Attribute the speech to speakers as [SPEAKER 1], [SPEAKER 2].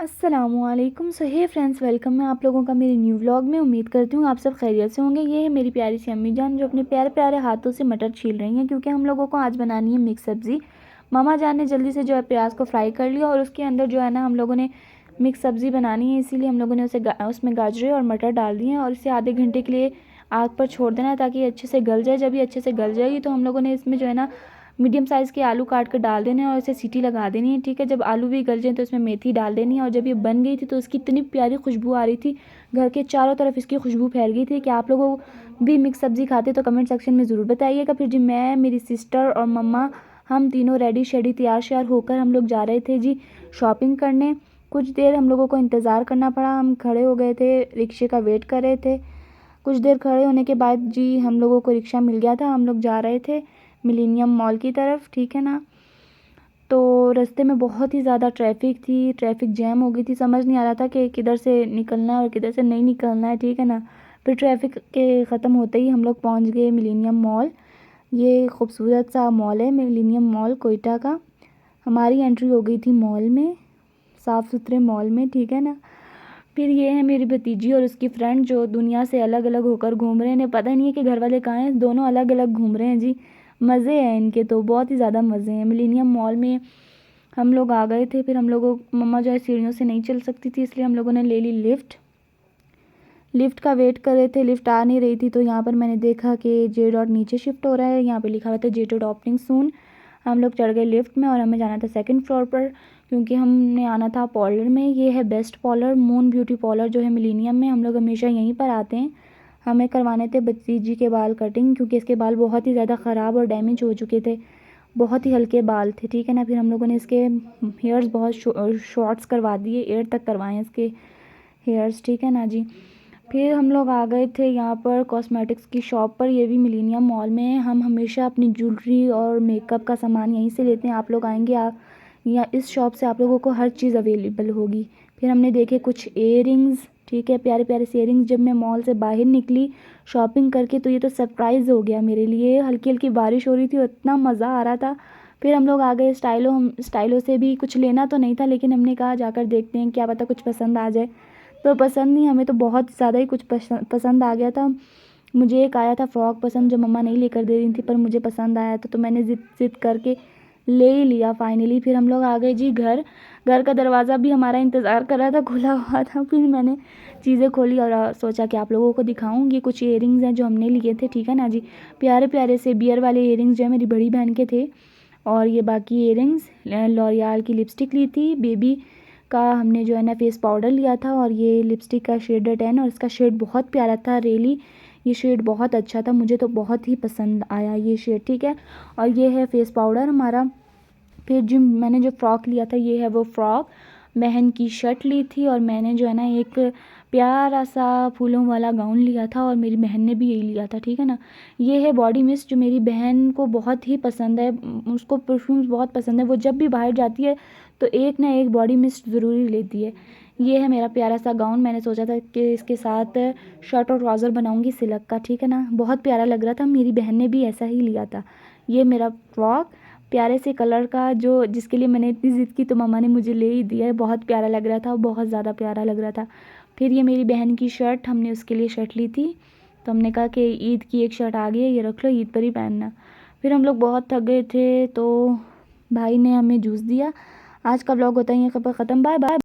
[SPEAKER 1] अस्सलामुअलैकुम। सो हे friends, welcome है आप लोगों का मेरे न्यू व्लॉग में। उम्मीद करती हूँ आप सब खैरियत से होंगे। ये है मेरी प्यारी सी अम्मी जान जो अपने प्यारे प्यारे हाथों से मटर छील रही हैं, क्योंकि हम लोगों को आज बनानी है मिक्स सब्ज़ी। मामा जान ने जल्दी से जो है प्याज को फ्राई कर लिया और उसके अंदर जो है ना हम लोगों ने मिक्स सब्ज़ी बनानी है, इसीलिए हम लोगों ने उसमें गाजरें और मटर डाल दिए हैं और इसे आधे घंटे के लिए आग पर छोड़ देना है ताकि ये अच्छे से गल जाए। जब ये अच्छे से गल जाएगी तो हम लोगों ने इसमें जो है ना मीडियम साइज़ के आलू काट कर डाल देने हैं और इसे सीटी लगा देनी है। ठीक है, जब आलू भी गल जाए तो इसमें मेथी डाल देनी है। और जब ये बन गई थी तो इसकी इतनी प्यारी खुशबू आ रही थी, घर के चारों तरफ इसकी खुशबू फैल गई थी। कि आप लोगों भी मिक्स सब्ज़ी खाते तो कमेंट सेक्शन में ज़रूर बताइएगा। फिर जी मैं, मेरी सिस्टर और मम्मा, हम तीनों रेडी शेडी तैयार श्यार होकर हम लोग जा रहे थे जी शॉपिंग करने। कुछ देर हम लोगों को इंतज़ार करना पड़ा, हम खड़े हो गए थे, रिक्शे का वेट कर रहे थे। कुछ देर खड़े होने के बाद जी हम लोगों को रिक्शा मिल गया था। हम लोग जा रहे थे मिलेनियम मॉल की तरफ, ठीक है ना। तो रास्ते में बहुत ही ज़्यादा ट्रैफिक थी, ट्रैफिक जैम हो गई थी, समझ नहीं आ रहा था कि किधर से निकलना है और किधर से नहीं निकलना है, ठीक है ना। फिर ट्रैफिक के ख़त्म होते ही हम लोग पहुंच गए मिलेनियम मॉल। ये खूबसूरत सा मॉल है मिलेनियम मॉल कोयटा का। हमारी एंट्री हो गई थी मॉल में, साफ़ सुथरे मॉल में, ठीक है ना। फिर ये है मेरी भतीजी और उसकी फ्रेंड जो दुनिया से अलग अलग होकर घूम रहे हैं। इन्हें पता नहीं है कि घर वाले कहाँ हैं, दोनों अलग अलग घूम रहे हैं जी। मज़े हैं इनके तो, बहुत ही ज़्यादा मज़े हैं। मिलेनियम मॉल में हम लोग आ गए थे। फिर हम लोगों, मम्मा जो है सीढ़ियों से नहीं चल सकती थी, इसलिए हम लोगों ने ले ली लिफ्ट। लिफ्ट का वेट कर रहे थे, लिफ्ट आ नहीं रही थी। तो यहाँ पर मैंने देखा कि जे डॉट नीचे शिफ्ट हो रहा है, यहाँ पे लिखा हुआ था जे डॉट ओपनिंग सून। हम लोग चढ़ गए लिफ्ट में और हमें जाना था सेकंड फ्लोर पर, क्योंकि हमने आना था पार्लर में। ये है best parlour, moon beauty parlour जो है मिलेनियम में। हम लोग हमेशा यहीं पर आते हैं। हमें करवाने थे भतीजी के बाल कटिंग, क्योंकि इसके बाल बहुत ही ज़्यादा ख़राब और डैमेज हो चुके थे, बहुत ही हल्के बाल थे, ठीक है ना। फिर हम लोगों ने इसके हेयर्स बहुत शॉर्ट्स करवा दिए, एयर तक करवाए इसके हेयर्स, ठीक है ना जी। फिर हम लोग आ गए थे यहाँ पर कॉस्मेटिक्स की शॉप पर, ये भी मिलेनियम मॉल में है। हम हमेशा अपनी ज्वेलरी और मेकअप का सामान यहीं से लेते हैं। आप लोग आएंगे आप या इस शॉप से आप लोगों को हर चीज़ अवेलेबल होगी। फिर हमने देखे कुछ इयरिंग्स, ठीक है, प्यारे प्यारे से इयरिंग्स। जब मैं मॉल से बाहर निकली शॉपिंग करके तो ये तो सरप्राइज़ हो गया मेरे लिए। हल्की हल्की बारिश हो रही थी और इतना मज़ा आ रहा था। फिर हम लोग आ गए स्टाइलो। हम स्टाइलो से भी कुछ लेना तो नहीं था, लेकिन हमने कहा जाकर देखते हैं, क्या पता कुछ पसंद आ जाए। तो पसंद नहीं, हमें तो बहुत ज़्यादा ही कुछ पसंद आ गया था। मुझे एक आया था फ्रॉक पसंद जो मम्मा नहीं लेकर दे रही थी, पर मुझे पसंद आया था तो मैंने ज़िद करके ले ही लिया फाइनली। फिर हम लोग आ गए जी घर। घर का दरवाज़ा भी हमारा इंतज़ार कर रहा था, खुला हुआ था। फिर मैंने चीज़ें खोली और सोचा कि आप लोगों को दिखाऊं। ये कुछ इयरिंग्स हैं जो हमने लिए थे, ठीक है ना जी। प्यारे प्यारे से बियर वाले इयरिंग्स जो है मेरी बड़ी बहन के थे। और ये बाकी इयरिंग्स, लॉरियल की लिपस्टिक ली थी, बेबी का हमने जो है ना फेस पाउडर लिया था, और ये लिपस्टिक का शेड है 10 और इसका शेड बहुत प्यारा था रियली। ये शेड बहुत अच्छा था, मुझे तो बहुत ही पसंद आया ये शेड, ठीक है। और ये है फेस पाउडर हमारा। फिर जो मैंने जो फ़्रॉक लिया था ये है वो फ़्रॉक। बहन की शर्ट ली थी और मैंने जो है ना एक प्यारा सा फूलों वाला गाउन लिया था और मेरी बहन ने भी यही लिया था, ठीक है ना। ये है बॉडी मिस्ट जो मेरी बहन को बहुत ही पसंद है, उसको परफ्यूम्स बहुत पसंद है। वो जब भी बाहर जाती है तो एक ना एक बॉडी मिस्ट ज़रूरी लेती है। ये है मेरा प्यारा सा गाउन। मैंने सोचा था कि इसके साथ शर्ट और ट्राउज़र बनाऊंगी सिल्क का, ठीक है ना। बहुत प्यारा लग रहा था, मेरी बहन ने भी ऐसा ही लिया था। ये मेरा फ्रॉक प्यारे से कलर का जो जिसके लिए मैंने इतनी ज़िद की तो मम्मा ने मुझे ले ही दिया है। बहुत प्यारा लग रहा था, बहुत ज़्यादा प्यारा लग रहा था। फिर ये मेरी बहन की शर्ट, हमने उसके लिए शर्ट ली थी तो हमने कहा कि ईद की एक शर्ट आ गई है, ये रख लो, ईद पर ही पहनना। फिर हम लोग बहुत थक गए थे तो भाई ने हमें जूस दिया। आज का व्लॉग होता है ये ख़त्म। Bye bye.